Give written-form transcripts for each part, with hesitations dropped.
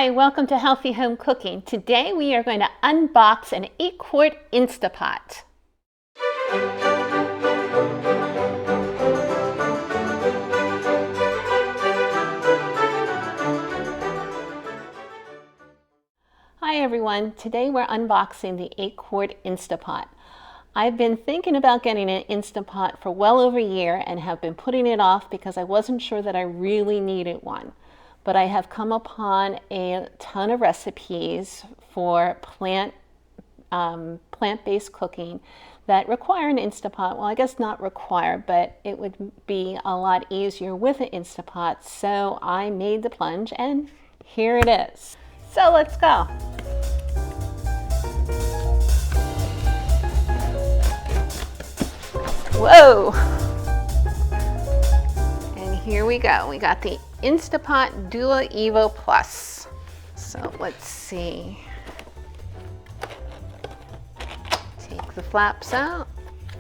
Hi, welcome to Healthy Home Cooking. Today we are going to unbox an 8-quart Insta Pot. Hi everyone, today we're unboxing the 8-quart Insta Pot. I've been thinking about getting an Insta Pot for well over a year and have been putting it off because I wasn't sure that I really needed one. But I have come upon a ton of recipes for plant-based cooking that require an Insta Pot. Well, I guess not require, but it would be a lot easier with an Insta Pot. So I made the plunge and here it is. So let's go. Whoa! And here we go. We got the Insta Pot Duo Evo Plus. So let's see. Take the flaps out.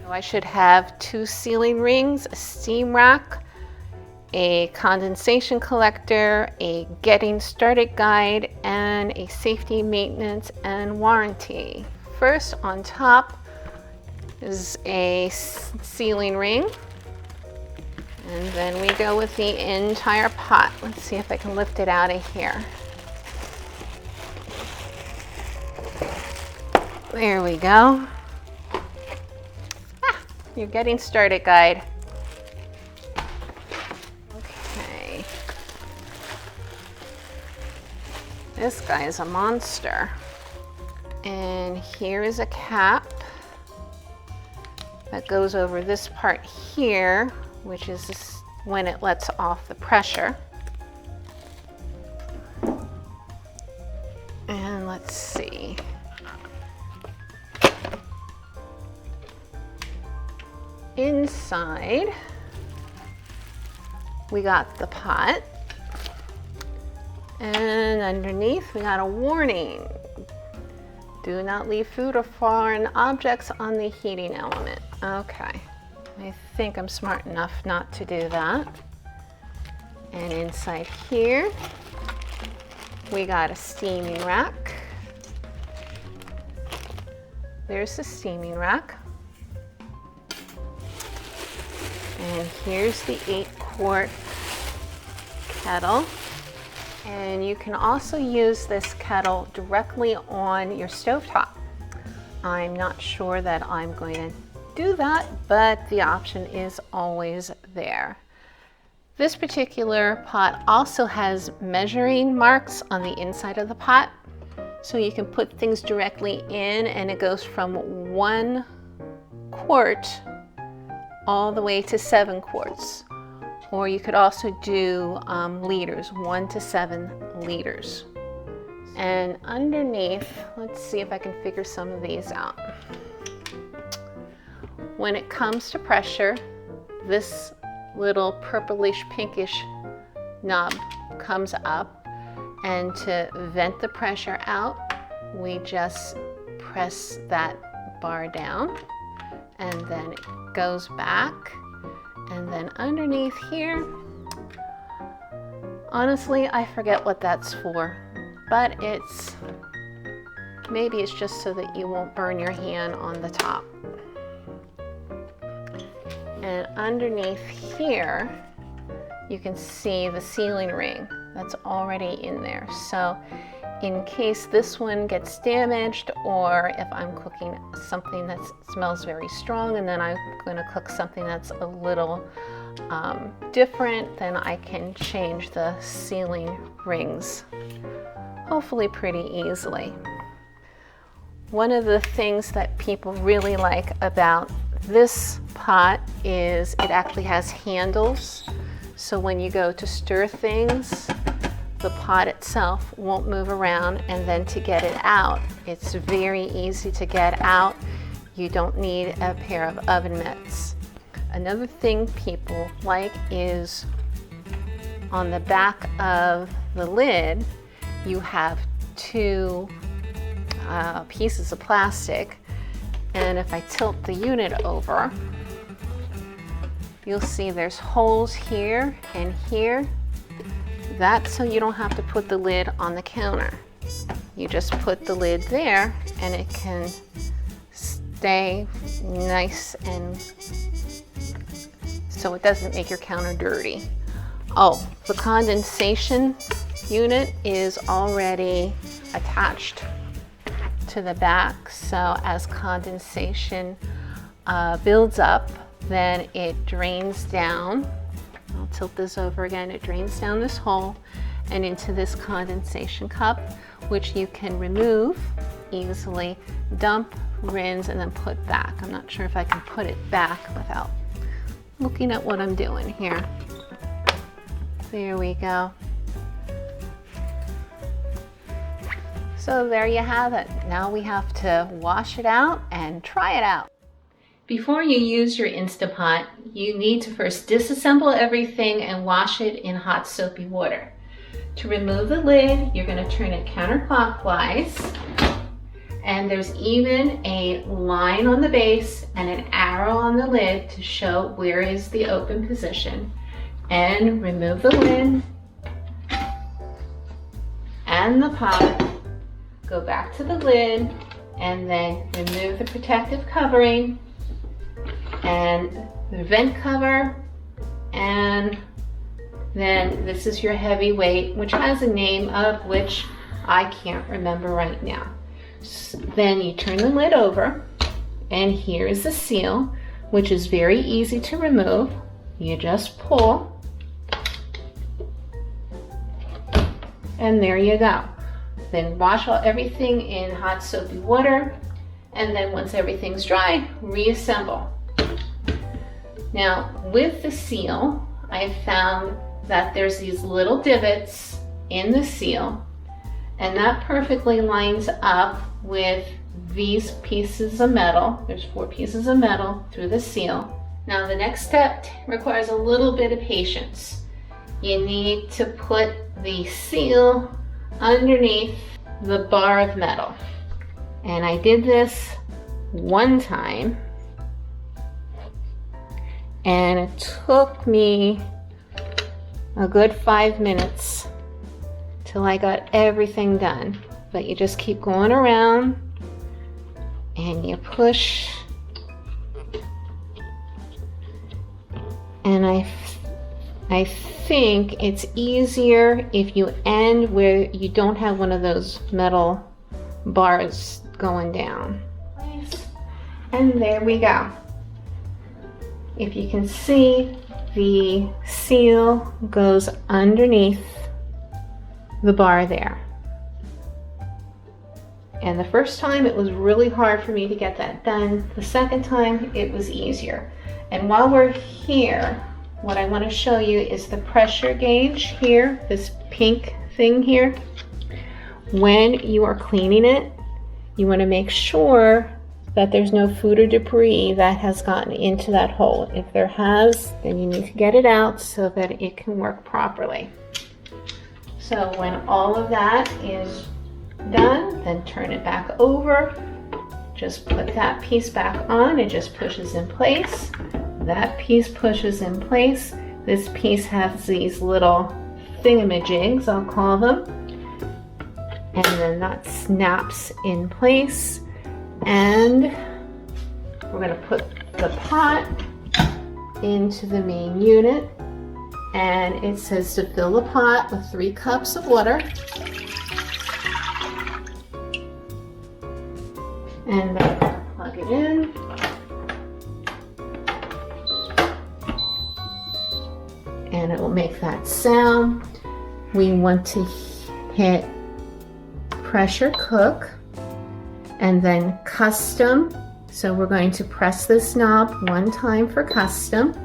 I should have 2 sealing rings, a steam rack, a condensation collector, a getting started guide, and a safety, maintenance, and warranty. First on top is a sealing ring. And then we go with the entire pot. Let's see if I can lift it out of here. There we go. You're getting started guide. Okay. This guy is a monster. And here is a cap that goes over this part here, which is when it lets off the pressure. And let's see. Inside, we got the pot. And underneath, we got a warning. Do not leave food or foreign objects on the heating element. Okay. I think I'm smart enough not to do that. And inside here, we got a steaming rack. There's the steaming rack. And here's the 8-quart kettle. And you can also use this kettle directly on your stovetop. I'm not sure that I'm going to do that, but the option is always there. This particular pot also has measuring marks on the inside of the pot, so you can put things directly in, and it goes from 1 quart all the way to 7 quarts. Or you could also do liters, 1 to 7 liters. And underneath, let's see if I can figure some of these out. When it comes to pressure, this little purplish pinkish knob comes up, and to vent the pressure out, we just press that bar down, and then it goes back. And then underneath here, honestly, I forget what that's for, but maybe it's just so that you won't burn your hand on the top. And underneath here, you can see the sealing ring that's already in there. So in case this one gets damaged, or if I'm cooking something that smells very strong and then I'm going to cook something that's a little different, then I can change the sealing rings hopefully pretty easily. One of the things that people really like about this pot is it actually has handles, so when you go to stir things, the pot itself won't move around, and then to get it out, it's very easy to get out. You don't need a pair of oven mitts. Another thing people like is on the back of the lid, you have 2 pieces of plastic, and if I tilt the unit over, you'll see there's holes here and here That's so you don't have to put the lid on the counter. You just put the lid there and it can stay nice and so it doesn't make your counter dirty. Oh, the condensation unit is already attached to the back, so as condensation builds up, then it drains down. I'll tilt this over again. It drains down this hole and into this condensation cup, which you can remove easily, dump, rinse, and then put back. I'm not sure if I can put it back without looking at what I'm doing here. There we go. So there you have it. Now we have to wash it out and try it out. Before you use your Insta Pot, you need to first disassemble everything and wash it in hot soapy water. To remove the lid, you're going to turn it counterclockwise, and there's even a line on the base and an arrow on the lid to show where is the open position. And remove the lid and the pot, go back to the lid, and then remove the protective covering and the vent cover, and then this is your heavy weight, which has a name of which I can't remember right now. Then you turn the lid over, and here is the seal, which is very easy to remove. You just pull, and there you go. Then wash everything in hot soapy water, and then once everything's dry, reassemble. Now with the seal, I found that there's these little divots in the seal, and that perfectly lines up with these pieces of metal. There's 4 pieces of metal through the seal. Now the next step requires a little bit of patience. You need to put the seal underneath the bar of metal. And I did this one time, and it took me a good 5 minutes till I got everything done. But you just keep going around and you push, and I think it's easier if you end where you don't have one of those metal bars going down. And there we go. If you can see, the seal goes underneath the bar there. And the first time it was really hard for me to get that done. The second time it was easier. And while we're here, what I want to show you is the pressure gauge here, this pink thing here. When you are cleaning it, you want to make sure that there's no food or debris that has gotten into that hole. If there has, then you need to get it out so that it can work properly. So when all of that is done, then turn it back over. Just put that piece back on. It just pushes in place. That piece pushes in place. This piece has these little thingamajigs, I'll call them. And then that snaps in place. And we're going to put the pot into the main unit. And it says to fill the pot with 3 cups of water. And then plug it in. And it will make that sound. We want to hit pressure cook and then custom. So we're going to press this knob 1 time for custom.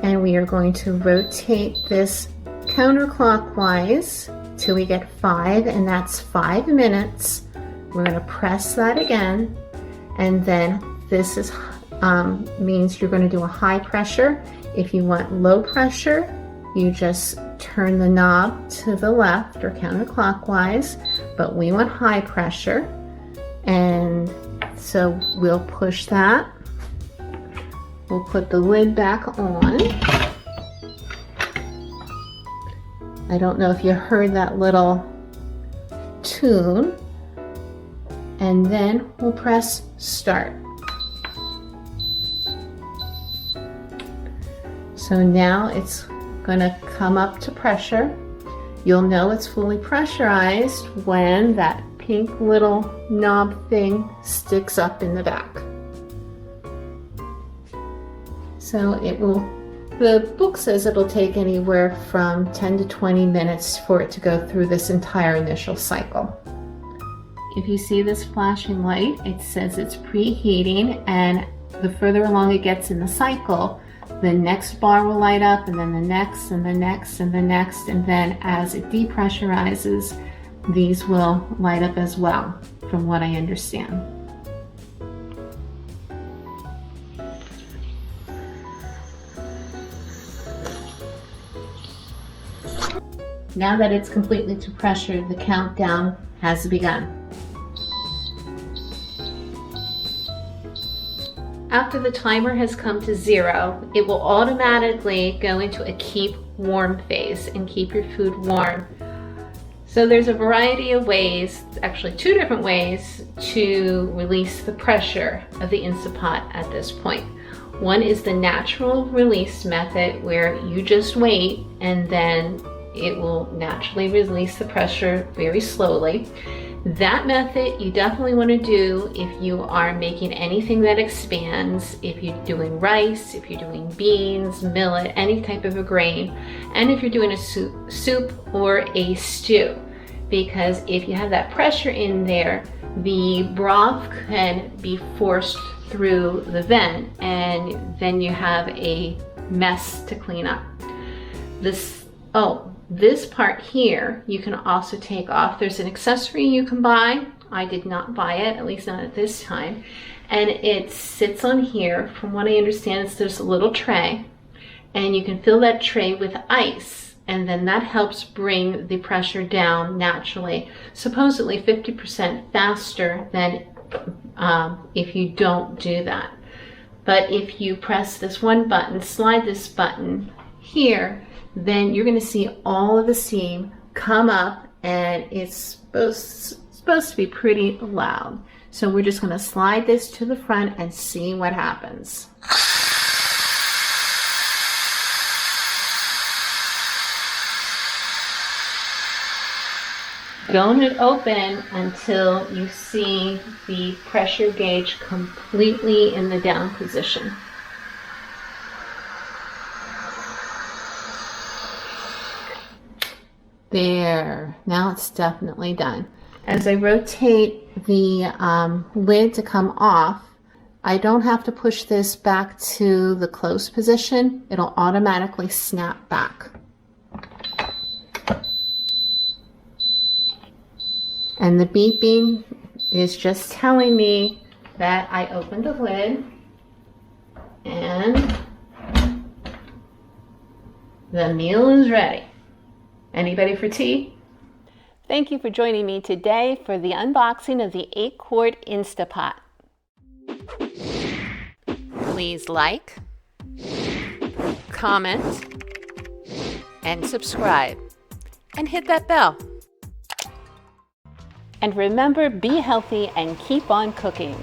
And we are going to rotate this counterclockwise till we get 5, and that's 5 minutes. We're going to press that again, and then this is means you're going to do a high pressure. If you want low pressure, you just turn the knob to the left or counterclockwise, but we want high pressure, and so we'll push that. We'll put the lid back on, I don't know if you heard that little tune. And then we'll press start. So now it's going to come up to pressure. You'll know it's fully pressurized when that pink little knob thing sticks up in the back. So it will, the book says it'll take anywhere from 10 to 20 minutes for it to go through this entire initial cycle. If you see this flashing light, it says it's preheating, and the further along it gets in the cycle, the next bar will light up, and then the next, and the next, and the next, and then as it depressurizes, these will light up as well, from what I understand. Now that it's completely to pressure, the countdown has begun. After the timer has come to 0, it will automatically go into a keep warm phase and keep your food warm. So there's a variety of ways, actually 2 different ways, to release the pressure of the Insta Pot at this point. One is the natural release method, where you just wait and then it will naturally release the pressure very slowly. That method you definitely want to do if you are making anything that expands, if you're doing rice, if you're doing beans, millet, any type of a grain, and if you're doing a soup or a stew. Because if you have that pressure in there, the broth can be forced through the vent, and then you have a mess to clean up. This part here, you can also take off. There's an accessory you can buy. I did not buy it, at least not at this time. And it sits on here. From what I understand, there's a little tray, and you can fill that tray with ice, and then that helps bring the pressure down naturally, supposedly 50% faster than if you don't do that. But if you press this one button, slide this button here, then you're going to see all of the steam come up, and it's supposed to be pretty loud. So we're just going to slide this to the front and see what happens. Don't open until you see the pressure gauge completely in the down position. There, now it's definitely done. As I rotate the lid to come off, I don't have to push this back to the closed position. It'll automatically snap back. And the beeping is just telling me that I opened the lid and the meal is ready. Anybody for tea? Thank you for joining me today for the unboxing of the 8-quart Insta Pot. Please like, comment, and subscribe, and hit that bell. And remember, be healthy and keep on cooking.